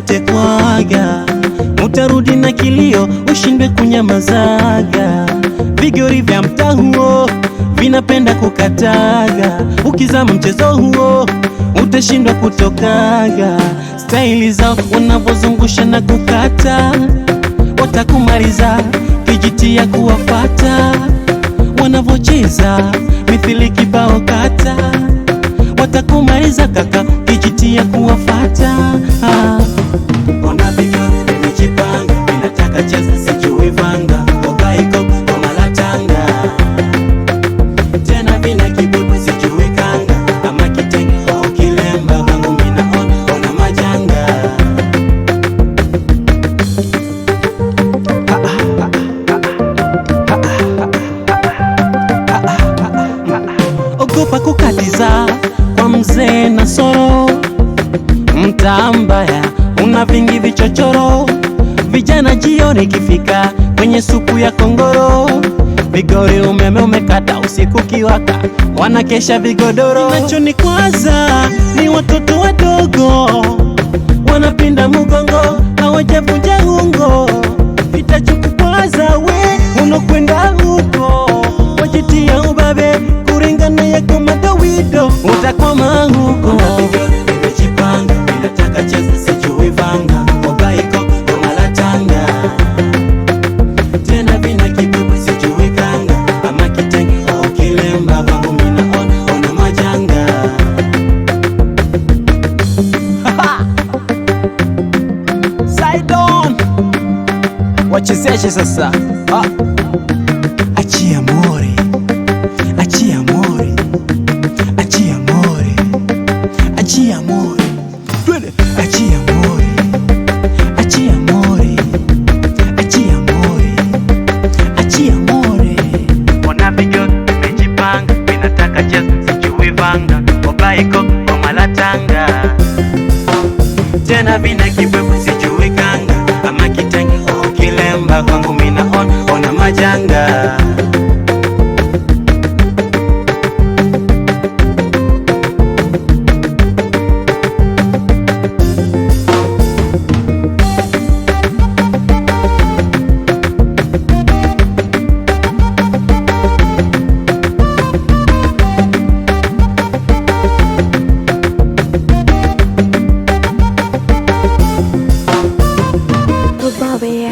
kutekwaga, utarudi na kilio ushindwe kunyamazaga. Vigori vya mtaa huo vinapenda kukataga, ukizama mchezo huo utashindwa kutokaga. Staili zao wanavozungusha na kukata, watakumaliza kijitia kuwafata. Wanavocheza mithili kibao kata, watakumaliza kaka kijitia kuwafata. Ona vigori vimejipanga, vinataka cheza sijui vanga, Obaiko kwa malatanga. Tena vina kibubu sijui kanga, ama kitenge au kilemba, kwangu mina ona majanga. Ogopa kukatiza kwa mzee na soro, mtaa mbaya una vingi vichochoro. Vijana jioni kifika kwenye supu ya kongoro, vigori umeme umekata usiku kiwaka, wanakesha vigodoro. Kinachonikwaza ni watoto wadogo wanapinda mugongo, hawajavunja ungo. Vitajukukwaza we unokwenda huko, wajitia ubabe kuringana yako madawido, utakwama huko. Vimejipanga vinataka cheza sijui vanga, Obaiko kwa malatanga. Tena vina kibubu sijui kanga, ama kitenge au kilemba, kwangu mina ona majanga. Sidon wachezeshe sasa. Achia mori, achia mori, achia mori, achia mori, twende. Achia mori, achia mori, achia mori, achia mori. Ona vigori vimejipanga, vinataka cheza sijui vanga, Obaiko kwa malatanga. Tena vina kibubu sijui kanga, ama kitenge au kilemba, kwangu mina ona majanga. Bobby,